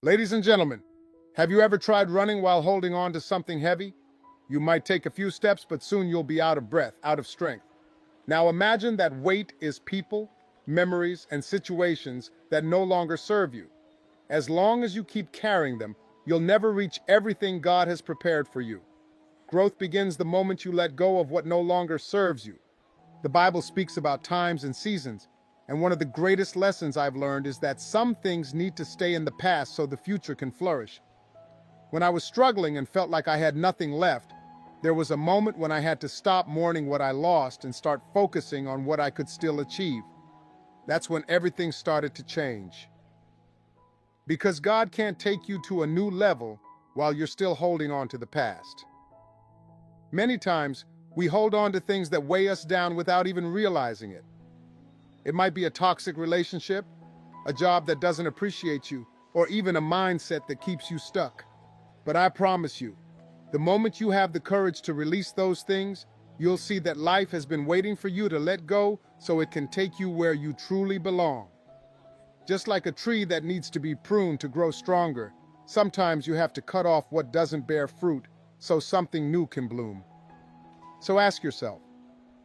Ladies and gentlemen, have you ever tried running while holding on to something heavy? You might take a few steps, but soon you'll be out of breath, out of strength. Now imagine that weight is people, memories, and situations that no longer serve you. As long as you keep carrying them, you'll never reach everything God has prepared for you. Growth begins the moment you let go of what no longer serves you. The Bible speaks about times and seasons, and one of the greatest lessons I've learned is that some things need to stay in the past so the future can flourish. When I was struggling and felt like I had nothing left, there was a moment when I had to stop mourning what I lost and start focusing on what I could still achieve. That's when everything started to change. Because God can't take you to a new level while you're still holding on to the past. Many times, we hold on to things that weigh us down without even realizing it. It might be a toxic relationship, a job that doesn't appreciate you, or even a mindset that keeps you stuck. But I promise you, the moment you have the courage to release those things, you'll see that life has been waiting for you to let go so it can take you where you truly belong. Just like a tree that needs to be pruned to grow stronger, sometimes you have to cut off what doesn't bear fruit so something new can bloom. So ask yourself,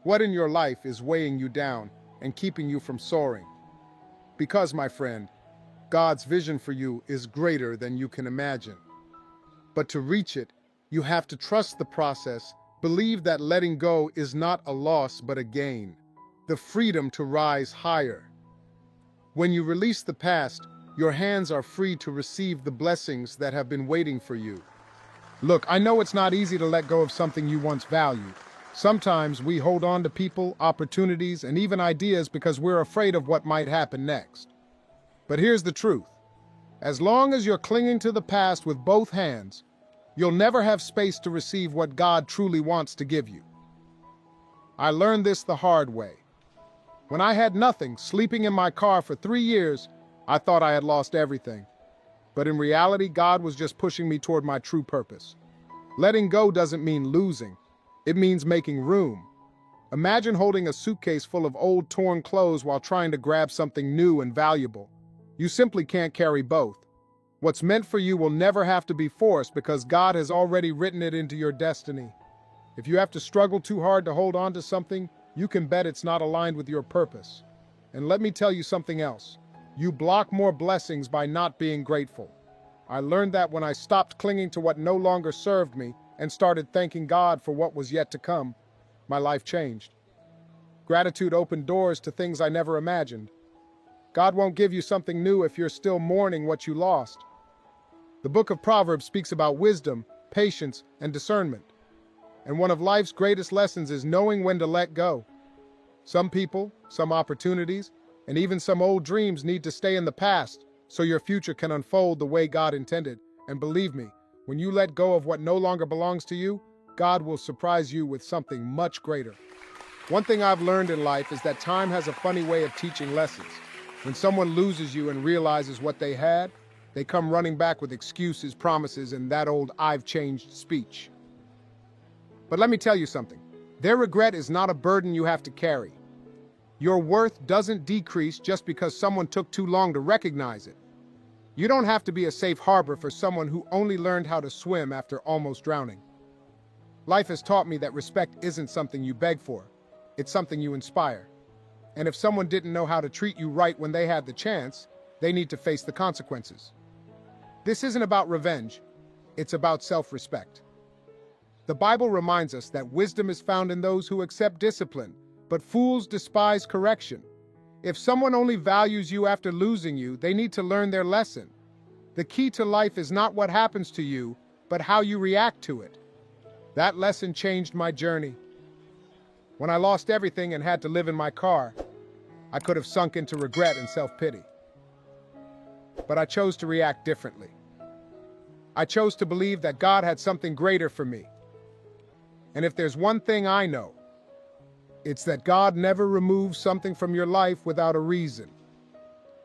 what in your life is weighing you down and keeping you from soaring? Because, my friend, God's vision for you is greater than you can imagine. But to reach it, you have to trust the process, believe that letting go is not a loss but a gain, the freedom to rise higher. When you release the past, your hands are free to receive the blessings that have been waiting for you. Look, I know it's not easy to let go of something you once valued. Sometimes we hold on to people, opportunities, and even ideas because we're afraid of what might happen next. But here's the truth. As long as you're clinging to the past with both hands, you'll never have space to receive what God truly wants to give you. I learned this the hard way. When I had nothing, sleeping in my car for 3 years, I thought I had lost everything. But in reality, God was just pushing me toward my true purpose. Letting go doesn't mean losing. It means making room. Imagine holding a suitcase full of old, torn clothes while trying to grab something new and valuable. You simply can't carry both. What's meant for you will never have to be forced because God has already written it into your destiny. If you have to struggle too hard to hold on to something, you can bet it's not aligned with your purpose. And let me tell you something else. You block more blessings by not being grateful. I learned that when I stopped clinging to what no longer served me and started thanking God for what was yet to come. My life changed. Gratitude opened doors to things I never imagined. God won't give you something new if you're still mourning what you lost. The book of Proverbs speaks about wisdom, patience, and discernment. And one of life's greatest lessons is knowing when to let go. Some people, some opportunities, and even some old dreams need to stay in the past so your future can unfold the way God intended. And believe me, when you let go of what no longer belongs to you, God will surprise you with something much greater. One thing I've learned in life is that time has a funny way of teaching lessons. When someone loses you and realizes what they had, they come running back with excuses, promises, and that old "I've changed" speech. But let me tell you something. Their regret is not a burden you have to carry. Your worth doesn't decrease just because someone took too long to recognize it. You don't have to be a safe harbor for someone who only learned how to swim after almost drowning. Life has taught me that respect isn't something you beg for. It's something you inspire. And if someone didn't know how to treat you right when they had the chance, they need to face the consequences. This isn't about revenge. It's about self-respect. The Bible reminds us that wisdom is found in those who accept discipline, but fools despise correction. If someone only values you after losing you, they need to learn their lesson. The key to life is not what happens to you, but how you react to it. That lesson changed my journey. When I lost everything and had to live in my car, I could have sunk into regret and self-pity. But I chose to react differently. I chose to believe that God had something greater for me. And if there's one thing I know, it's that God never removes something from your life without a reason.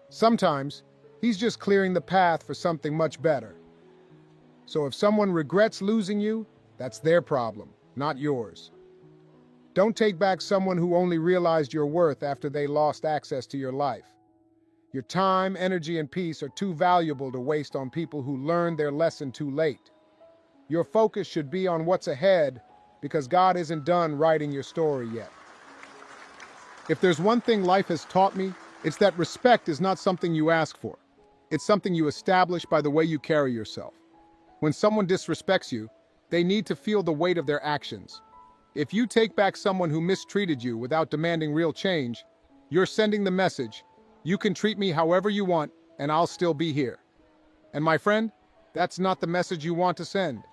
Sometimes, He's just clearing the path for something much better. So if someone regrets losing you, that's their problem, not yours. Don't take back someone who only realized your worth after they lost access to your life. Your time, energy, and peace are too valuable to waste on people who learn their lesson too late. Your focus should be on what's ahead because God isn't done writing your story yet. If there's one thing life has taught me, it's that respect is not something you ask for. It's something you establish by the way you carry yourself. When someone disrespects you, they need to feel the weight of their actions. If you take back someone who mistreated you without demanding real change, you're sending the message, you can treat me however you want, and I'll still be here. And my friend, that's not the message you want to send.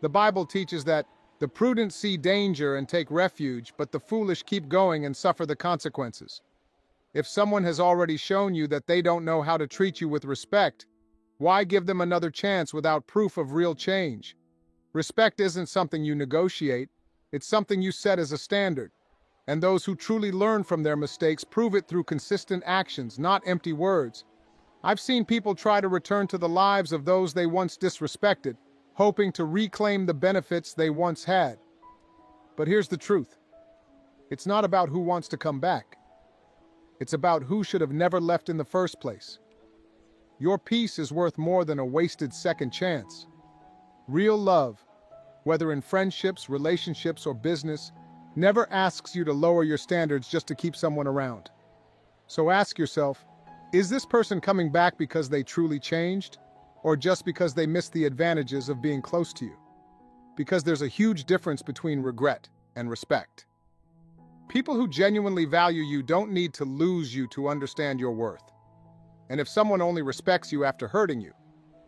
The Bible teaches that the prudent see danger and take refuge, but the foolish keep going and suffer the consequences. If someone has already shown you that they don't know how to treat you with respect, why give them another chance without proof of real change? Respect isn't something you negotiate, it's something you set as a standard. And those who truly learn from their mistakes prove it through consistent actions, not empty words. I've seen people try to return to the lives of those they once disrespected, hoping to reclaim the benefits they once had. But here's the truth. It's not about who wants to come back. It's about who should have never left in the first place. Your peace is worth more than a wasted second chance. Real love, whether in friendships, relationships, or business, never asks you to lower your standards just to keep someone around. So ask yourself, is this person coming back because they truly changed, or just because they missed the advantages of being close to you? Because there's a huge difference between regret and respect. People who genuinely value you don't need to lose you to understand your worth. And if someone only respects you after hurting you,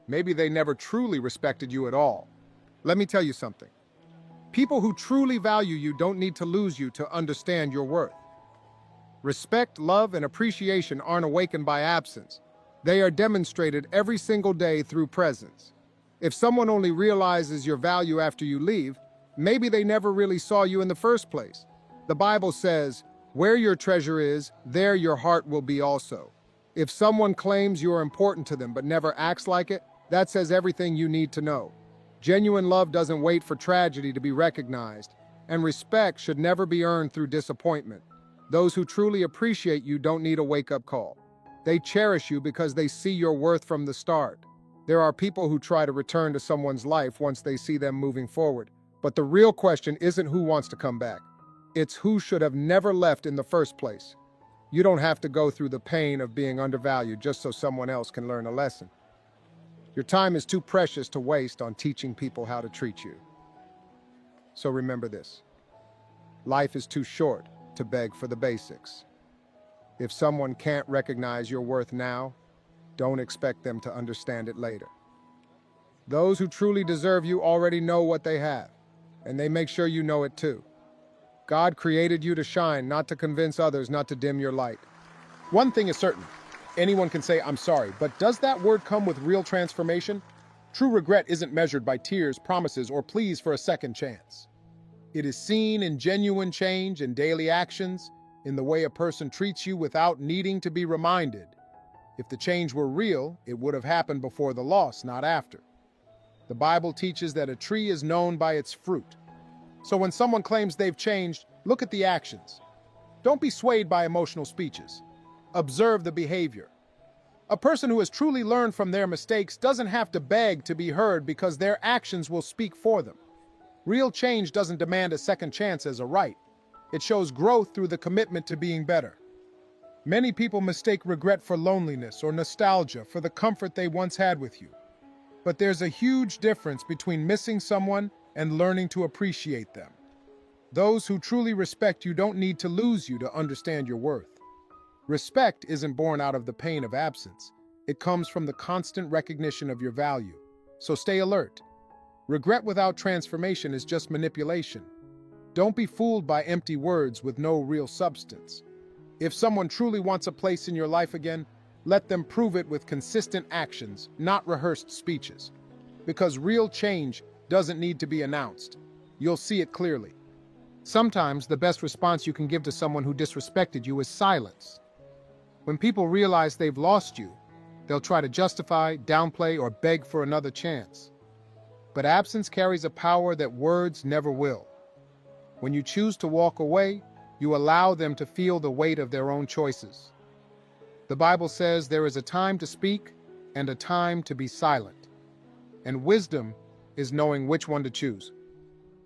maybe they never truly respected you at all. Let me tell you something. People who truly value you don't need to lose you to understand your worth. Respect, love, and appreciation aren't awakened by absence. They are demonstrated every single day through presence. If someone only realizes your value after you leave, maybe they never really saw you in the first place. The Bible says, "Where your treasure is, there your heart will be also." If someone claims you're important to them but never acts like it, that says everything you need to know. Genuine love doesn't wait for tragedy to be recognized, and respect should never be earned through disappointment. Those who truly appreciate you don't need a wake-up call. They cherish you because they see your worth from the start. There are people who try to return to someone's life once they see them moving forward, but the real question isn't who wants to come back. It's who should have never left in the first place. You don't have to go through the pain of being undervalued just so someone else can learn a lesson. Your time is too precious to waste on teaching people how to treat you. So remember this. Life is too short to beg for the basics. If someone can't recognize your worth now, don't expect them to understand it later. Those who truly deserve you already know what they have, and they make sure you know it too. God created you to shine, not to convince others not to dim your light. One thing is certain. Anyone can say, "I'm sorry," but does that word come with real transformation? True regret isn't measured by tears, promises, or pleas for a second chance. It is seen in genuine change in daily actions, in the way a person treats you without needing to be reminded. If the change were real, it would have happened before the loss, not after. The Bible teaches that a tree is known by its fruit. So when someone claims they've changed, look at the actions. Don't be swayed by emotional speeches. Observe the behavior. A person who has truly learned from their mistakes doesn't have to beg to be heard because their actions will speak for them. Real change doesn't demand a second chance as a right. It shows growth through the commitment to being better. Many people mistake regret for loneliness or nostalgia for the comfort they once had with you. But there's a huge difference between missing someone and learning to appreciate them. Those who truly respect you don't need to lose you to understand your worth. Respect isn't born out of the pain of absence. It comes from the constant recognition of your value. So stay alert. Regret without transformation is just manipulation. Don't be fooled by empty words with no real substance. If someone truly wants a place in your life again, let them prove it with consistent actions, not rehearsed speeches. Because real change doesn't need to be announced. You'll see it clearly. Sometimes the best response you can give to someone who disrespected you is silence. When people realize they've lost you, they'll try to justify, downplay, or beg for another chance. But absence carries a power that words never will. When you choose to walk away, you allow them to feel the weight of their own choices. The Bible says there is a time to speak and a time to be silent. And wisdom is knowing which one to choose.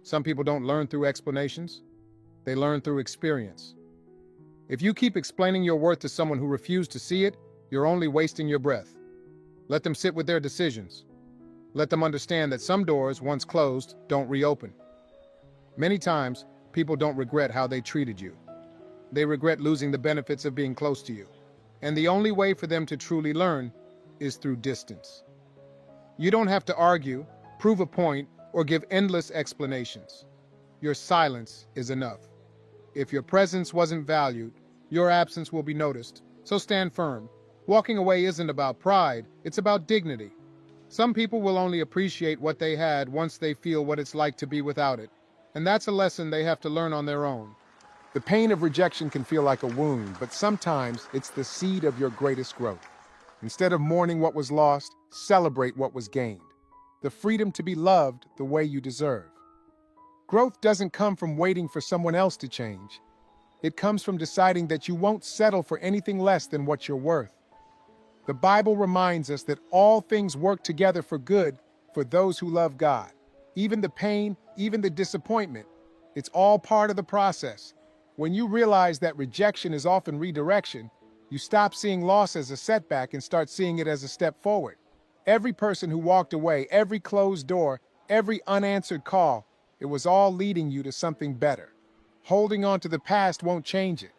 Some people don't learn through explanations. They learn through experience. If you keep explaining your worth to someone who refused to see it, you're only wasting your breath. Let them sit with their decisions. Let them understand that some doors, once closed, don't reopen. Many times, people don't regret how they treated you. They regret losing the benefits of being close to you. And the only way for them to truly learn is through distance. You don't have to argue, prove a point, or give endless explanations. Your silence is enough. If your presence wasn't valued, your absence will be noticed. So stand firm. Walking away isn't about pride, it's about dignity. Some people will only appreciate what they had once they feel what it's like to be without it. And that's a lesson they have to learn on their own. The pain of rejection can feel like a wound, but sometimes it's the seed of your greatest growth. Instead of mourning what was lost, celebrate what was gained. The freedom to be loved the way you deserve. Growth doesn't come from waiting for someone else to change. It comes from deciding that you won't settle for anything less than what you're worth. The Bible reminds us that all things work together for good for those who love God. Even the pain, even the disappointment, it's all part of the process. When you realize that rejection is often redirection, you stop seeing loss as a setback and start seeing it as a step forward. Every person who walked away, every closed door, every unanswered call, it was all leading you to something better. Holding on to the past won't change it.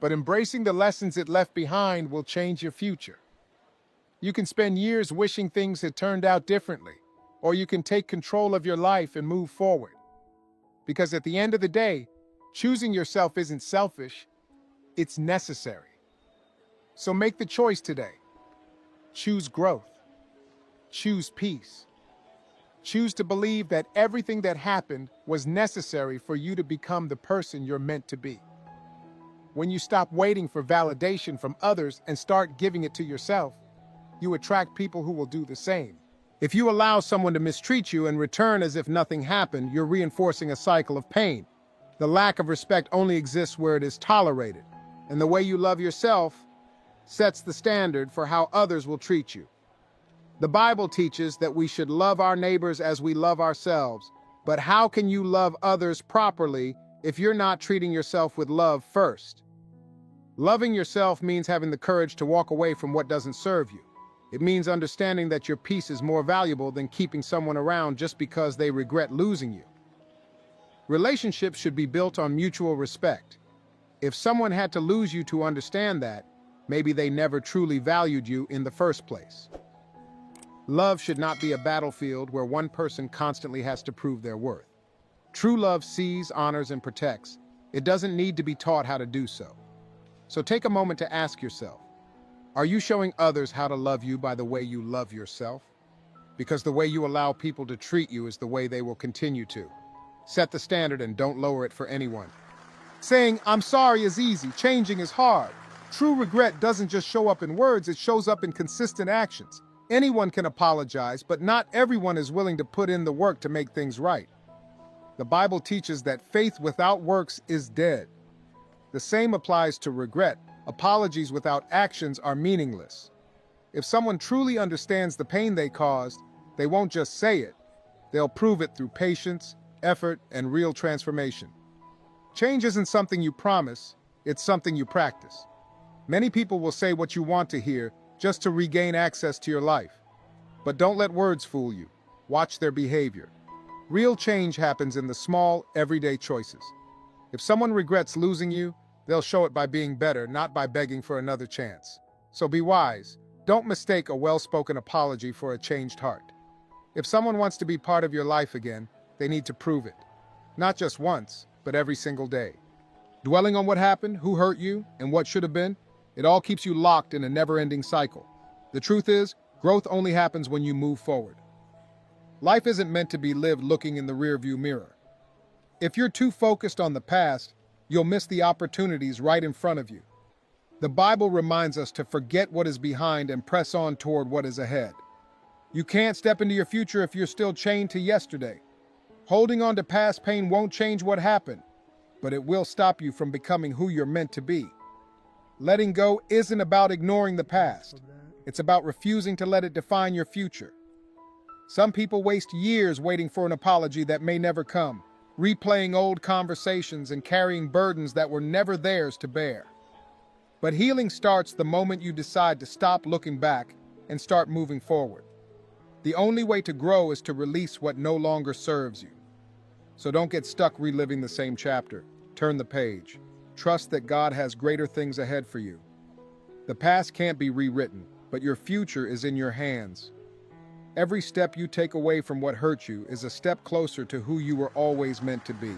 But embracing the lessons it left behind will change your future. You can spend years wishing things had turned out differently, or you can take control of your life and move forward. Because at the end of the day, choosing yourself isn't selfish, it's necessary. So make the choice today. Choose growth. Choose peace. Choose to believe that everything that happened was necessary for you to become the person you're meant to be. When you stop waiting for validation from others and start giving it to yourself, you attract people who will do the same. If you allow someone to mistreat you and return as if nothing happened, you're reinforcing a cycle of pain. The lack of respect only exists where it is tolerated, and the way you love yourself sets the standard for how others will treat you. The Bible teaches that we should love our neighbors as we love ourselves, but how can you love others properly if you're not treating yourself with love first? Loving yourself means having the courage to walk away from what doesn't serve you. It means understanding that your peace is more valuable than keeping someone around just because they regret losing you. Relationships should be built on mutual respect. If someone had to lose you to understand that, maybe they never truly valued you in the first place. Love should not be a battlefield where one person constantly has to prove their worth. True love sees, honors, and protects. It doesn't need to be taught how to do so. So take a moment to ask yourself, are you showing others how to love you by the way you love yourself? Because the way you allow people to treat you is the way they will continue to. Set the standard and don't lower it for anyone. Saying, "I'm sorry" is easy, changing is hard. True regret doesn't just show up in words, it shows up in consistent actions. Anyone can apologize, but not everyone is willing to put in the work to make things right. The Bible teaches that faith without works is dead. The same applies to regret. Apologies without actions are meaningless. If someone truly understands the pain they caused, they won't just say it. They'll prove it through patience, effort, and real transformation. Change isn't something you promise, it's something you practice. Many people will say what you want to hear just to regain access to your life. But don't let words fool you. Watch their behavior. Real change happens in the small, everyday choices. If someone regrets losing you, they'll show it by being better, not by begging for another chance. So be wise. Don't mistake a well-spoken apology for a changed heart. If someone wants to be part of your life again, they need to prove it. Not just once, but every single day. Dwelling on what happened, who hurt you, and what should have been, it all keeps you locked in a never-ending cycle. The truth is, growth only happens when you move forward. Life isn't meant to be lived looking in the rearview mirror. If you're too focused on the past, you'll miss the opportunities right in front of you. The Bible reminds us to forget what is behind and press on toward what is ahead. You can't step into your future if you're still chained to yesterday. Holding on to past pain won't change what happened, but it will stop you from becoming who you're meant to be. Letting go isn't about ignoring the past. It's about refusing to let it define your future. Some people waste years waiting for an apology that may never come, replaying old conversations and carrying burdens that were never theirs to bear. But healing starts the moment you decide to stop looking back and start moving forward. The only way to grow is to release what no longer serves you. So don't get stuck reliving the same chapter. Turn the page. Trust that God has greater things ahead for you. The past can't be rewritten, but your future is in your hands. Every step you take away from what hurt you is a step closer to who you were always meant to be.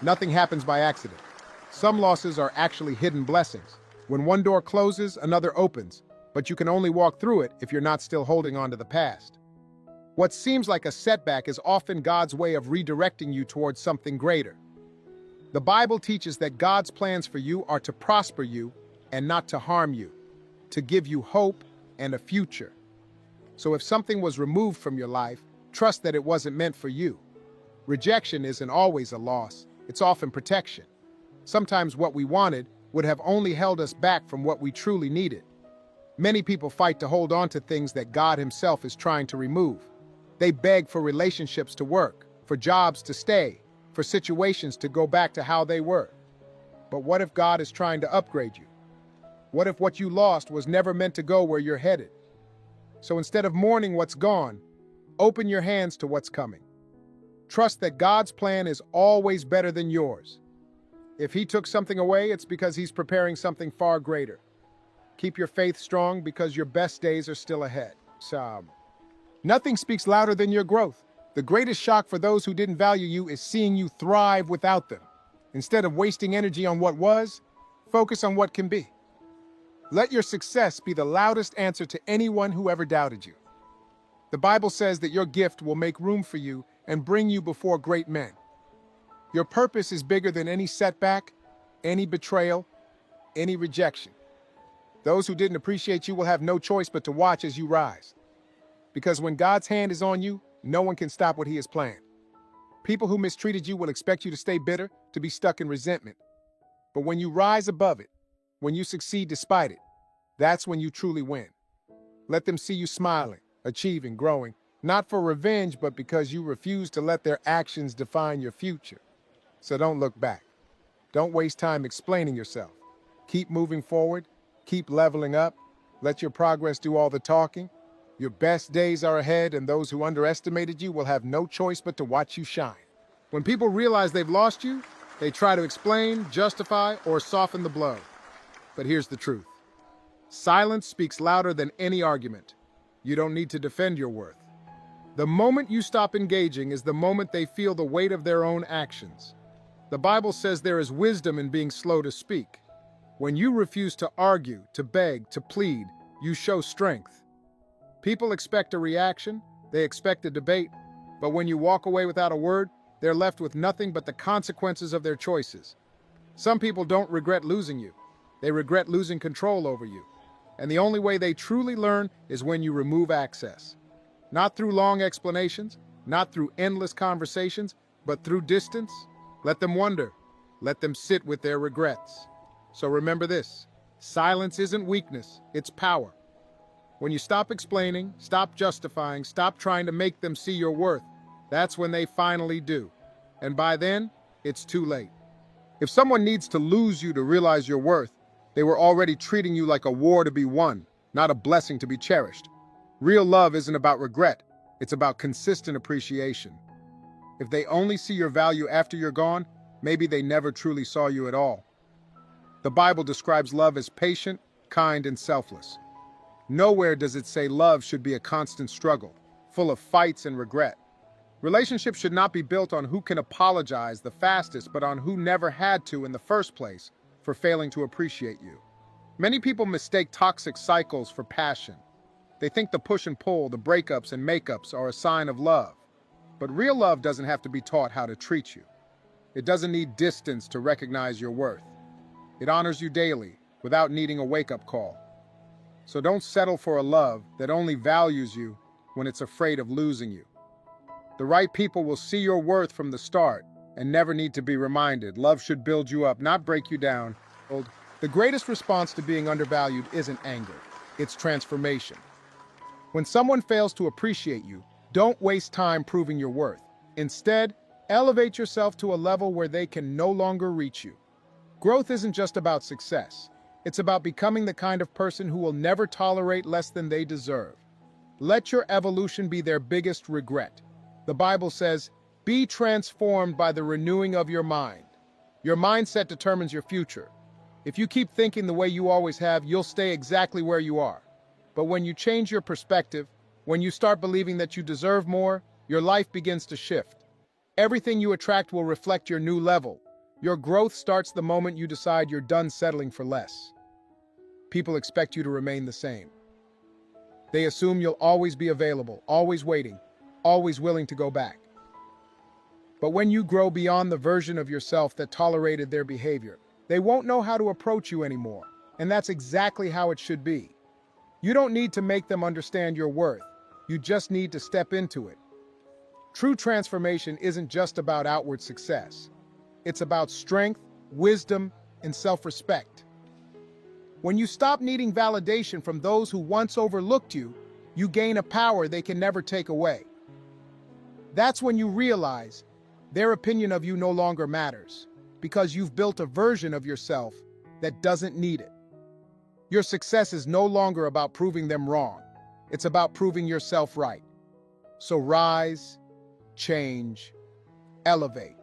Nothing happens by accident. Some losses are actually hidden blessings. When one door closes, another opens, but you can only walk through it if you're not still holding on to the past. What seems like a setback is often God's way of redirecting you towards something greater. The Bible teaches that God's plans for you are to prosper you and not to harm you, to give you hope and a future. So if something was removed from your life, trust that it wasn't meant for you. Rejection isn't always a loss, it's often protection. Sometimes what we wanted would have only held us back from what we truly needed. Many people fight to hold on to things that God Himself is trying to remove. They beg for relationships to work, for jobs to stay, for situations to go back to how they were. But what if God is trying to upgrade you? What if what you lost was never meant to go where you're headed? So instead of mourning what's gone, open your hands to what's coming. Trust that God's plan is always better than yours. If He took something away, it's because He's preparing something far greater. Keep your faith strong because your best days are still ahead. Nothing speaks louder than your growth. The greatest shock for those who didn't value you is seeing you thrive without them. Instead of wasting energy on what was, focus on what can be. Let your success be the loudest answer to anyone who ever doubted you. The Bible says that your gift will make room for you and bring you before great men. Your purpose is bigger than any setback, any betrayal, any rejection. Those who didn't appreciate you will have no choice but to watch as you rise. Because when God's hand is on you, no one can stop what He has planned. People who mistreated you will expect you to stay bitter, to be stuck in resentment. But when you rise above it, when you succeed despite it, that's when you truly win. Let them see you smiling, achieving, growing, not for revenge, but because you refuse to let their actions define your future. So don't look back. Don't waste time explaining yourself. Keep moving forward. Keep leveling up. Let your progress do all the talking. Your best days are ahead, and those who underestimated you will have no choice but to watch you shine. When people realize they've lost you, they try to explain, justify, or soften the blow. But here's the truth. Silence speaks louder than any argument. You don't need to defend your worth. The moment you stop engaging is the moment they feel the weight of their own actions. The Bible says there is wisdom in being slow to speak. When you refuse to argue, to beg, to plead, you show strength. People expect a reaction, they expect a debate, but when you walk away without a word, they're left with nothing but the consequences of their choices. Some people don't regret losing you. They regret losing control over you. And the only way they truly learn is when you remove access. Not through long explanations, not through endless conversations, but through distance. Let them wonder. Let them sit with their regrets. So remember this, silence isn't weakness, it's power. When you stop explaining, stop justifying, stop trying to make them see your worth, that's when they finally do. And by then, it's too late. If someone needs to lose you to realize your worth, they were already treating you like a war to be won, not a blessing to be cherished. Real love isn't about regret, it's about consistent appreciation. If they only see your value after you're gone, maybe they never truly saw you at all. The Bible describes love as patient, kind, and selfless. Nowhere does it say love should be a constant struggle, full of fights and regret. Relationships should not be built on who can apologize the fastest, but on who never had to in the first place for failing to appreciate you. Many people mistake toxic cycles for passion. They think the push and pull, the breakups and makeups are a sign of love. But real love doesn't have to be taught how to treat you. It doesn't need distance to recognize your worth. It honors you daily, without needing a wake-up call. So don't settle for a love that only values you when it's afraid of losing you. The right people will see your worth from the start and never need to be reminded. Love should build you up, not break you down. The greatest response to being undervalued isn't anger, it's transformation. When someone fails to appreciate you, don't waste time proving your worth. Instead, elevate yourself to a level where they can no longer reach you. Growth isn't just about success. It's about becoming the kind of person who will never tolerate less than they deserve. Let your evolution be their biggest regret. The Bible says, "Be transformed by the renewing of your mind." Your mindset determines your future. If you keep thinking the way you always have, you'll stay exactly where you are. But when you change your perspective, when you start believing that you deserve more, your life begins to shift. Everything you attract will reflect your new level. Your growth starts the moment you decide you're done settling for less. People expect you to remain the same. They assume you'll always be available, always waiting, always willing to go back. But when you grow beyond the version of yourself that tolerated their behavior, they won't know how to approach you anymore, and that's exactly how it should be. You don't need to make them understand your worth. You just need to step into it. True transformation isn't just about outward success. It's about strength, wisdom, and self-respect. When you stop needing validation from those who once overlooked you, you gain a power they can never take away. That's when you realize their opinion of you no longer matters, because you've built a version of yourself that doesn't need it. Your success is no longer about proving them wrong. It's about proving yourself right. So rise, change, elevate.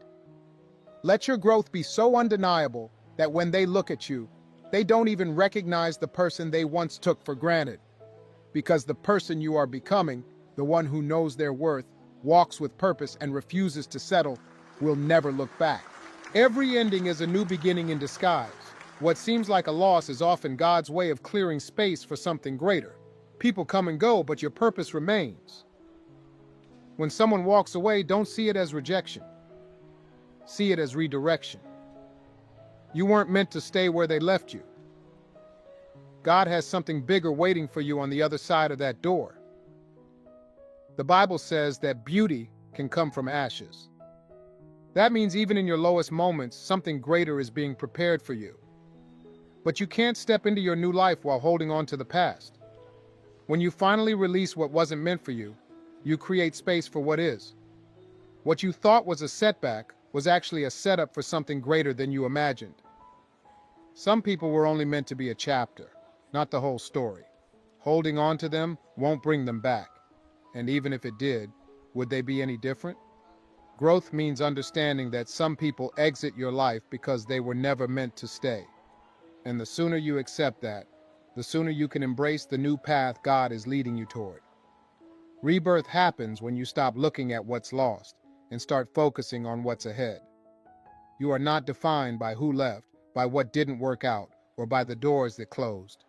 Let your growth be so undeniable that when they look at you, they don't even recognize the person they once took for granted. Because the person you are becoming, the one who knows their worth, walks with purpose, and refuses to settle, will never look back. Every ending is a new beginning in disguise. What seems like a loss is often God's way of clearing space for something greater. People come and go, but your purpose remains. When someone walks away, don't see it as rejection. See it as redirection. You weren't meant to stay where they left you. God has something bigger waiting for you on the other side of that door. The Bible says that beauty can come from ashes. That means even in your lowest moments, something greater is being prepared for you. But you can't step into your new life while holding on to the past. When you finally release what wasn't meant for you, you create space for what is. What you thought was a setback was actually a setup for something greater than you imagined. Some people were only meant to be a chapter, not the whole story. Holding on to them won't bring them back. And even if it did, would they be any different? Growth means understanding that some people exit your life because they were never meant to stay. And the sooner you accept that, the sooner you can embrace the new path God is leading you toward. Rebirth happens when you stop looking at what's lost and start focusing on what's ahead. You are not defined by who left, by what didn't work out, or by the doors that closed.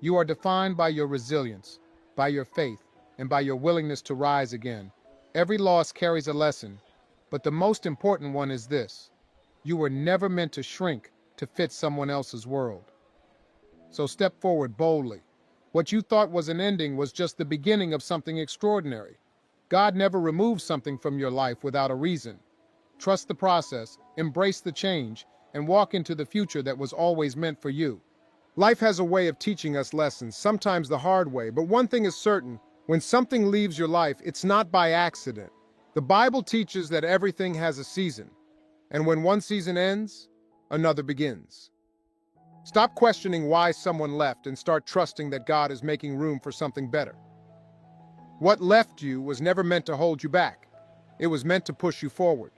You are defined by your resilience, by your faith, and by your willingness to rise again. Every loss carries a lesson, but the most important one is this: you were never meant to shrink to fit someone else's world. So step forward boldly. What you thought was an ending was just the beginning of something extraordinary. God never removes something from your life without a reason. Trust the process, embrace the change, and walk into the future that was always meant for you. Life has a way of teaching us lessons, sometimes the hard way, but one thing is certain: when something leaves your life, it's not by accident. The Bible teaches that everything has a season, and when one season ends, another begins. Stop questioning why someone left and start trusting that God is making room for something better. What left you was never meant to hold you back. It was meant to push you forward.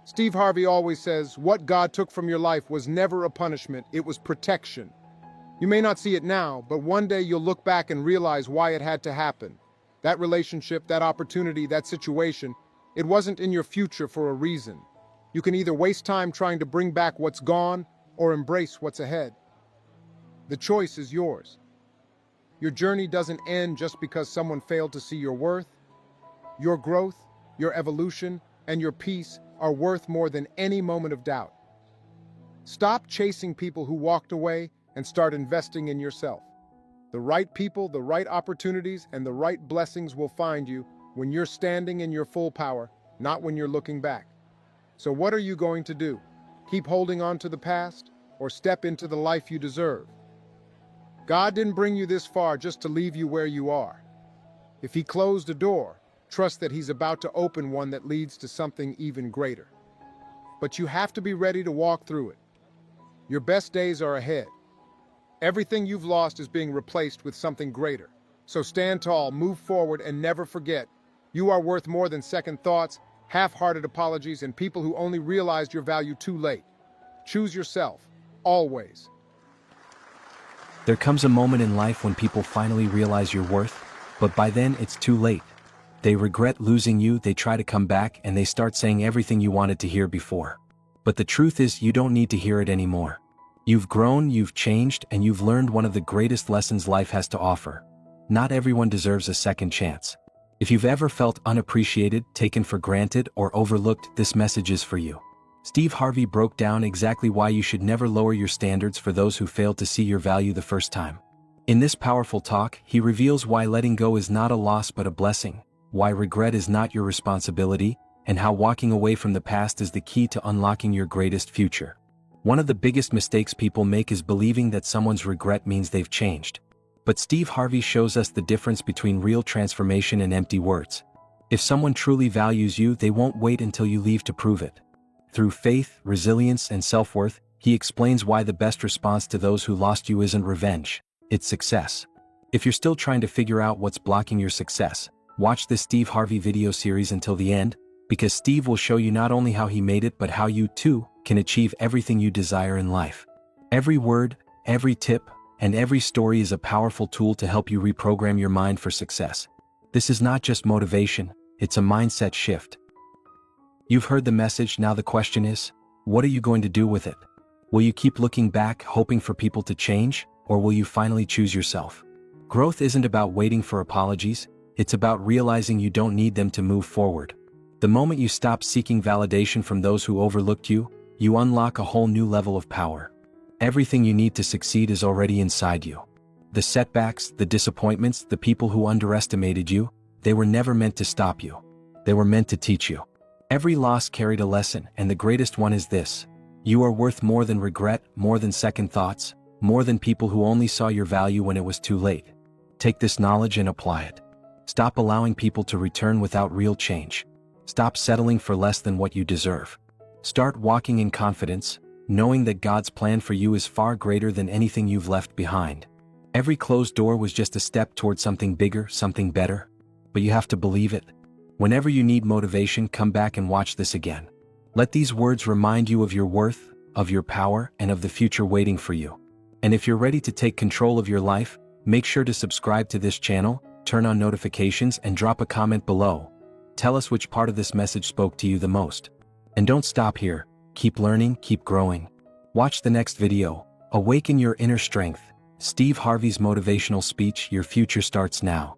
Steve Harvey always says, what God took from your life was never a punishment, it was protection. You may not see it now, but one day you'll look back and realize why it had to happen. That relationship, that opportunity, that situation, it wasn't in your future for a reason. You can either waste time trying to bring back what's gone or embrace what's ahead. The choice is yours. Your journey doesn't end just because someone failed to see your worth. Your growth, your evolution, and your peace are worth more than any moment of doubt. Stop chasing people who walked away and start investing in yourself. The right people, the right opportunities, and the right blessings will find you when you're standing in your full power, not when you're looking back. So what are you going to do? Keep holding on to the past? or step into the life you deserve. God didn't bring you this far just to leave you where you are. If He closed a door, trust that He's about to open one that leads to something even greater. But you have to be ready to walk through it. Your best days are ahead. Everything you've lost is being replaced with something greater. So stand tall, move forward, and never forget, you are worth more than second thoughts, half-hearted apologies, and people who only realized your value too late. Choose yourself, always. There comes a moment in life when people finally realize your worth, but by then it's too late. They regret losing you, they try to come back, and they start saying everything you wanted to hear before. But the truth is, you don't need to hear it anymore. You've grown, you've changed, and you've learned one of the greatest lessons life has to offer. Not everyone deserves a second chance. If you've ever felt unappreciated, taken for granted, or overlooked, this message is for you. Steve Harvey broke down exactly why you should never lower your standards for those who failed to see your value the first time. In this powerful talk, he reveals why letting go is not a loss but a blessing, why regret is not your responsibility, and how walking away from the past is the key to unlocking your greatest future. One of the biggest mistakes people make is believing that someone's regret means they've changed. But Steve Harvey shows us the difference between real transformation and empty words. If someone truly values you, they won't wait until you leave to prove it. Through faith, resilience, and self-worth, he explains why the best response to those who lost you isn't revenge, it's success. If you're still trying to figure out what's blocking your success, watch this Steve Harvey video series until the end, because Steve will show you not only how he made it but how you, too, can achieve everything you desire in life. Every word, every tip, and every story is a powerful tool to help you reprogram your mind for success. This is not just motivation, it's a mindset shift. You've heard the message, now the question is, what are you going to do with it? Will you keep looking back, hoping for people to change, or will you finally choose yourself? Growth isn't about waiting for apologies, it's about realizing you don't need them to move forward. The moment you stop seeking validation from those who overlooked you, you unlock a whole new level of power. Everything you need to succeed is already inside you. The setbacks, the disappointments, the people who underestimated you, they were never meant to stop you. They were meant to teach you. Every loss carried a lesson, and the greatest one is this: you are worth more than regret, more than second thoughts, more than people who only saw your value when it was too late. Take this knowledge and apply it. Stop allowing people to return without real change. Stop settling for less than what you deserve. Start walking in confidence, knowing that God's plan for you is far greater than anything you've left behind. Every closed door was just a step toward something bigger, something better. But you have to believe it. Whenever you need motivation, come back and watch this again. Let these words remind you of your worth, of your power, and of the future waiting for you. And if you're ready to take control of your life, make sure to subscribe to this channel, turn on notifications, and drop a comment below. Tell us which part of this message spoke to you the most. And don't stop here. Keep learning, keep growing. Watch the next video. Awaken your inner strength. Steve Harvey's motivational speech, Your Future Starts Now.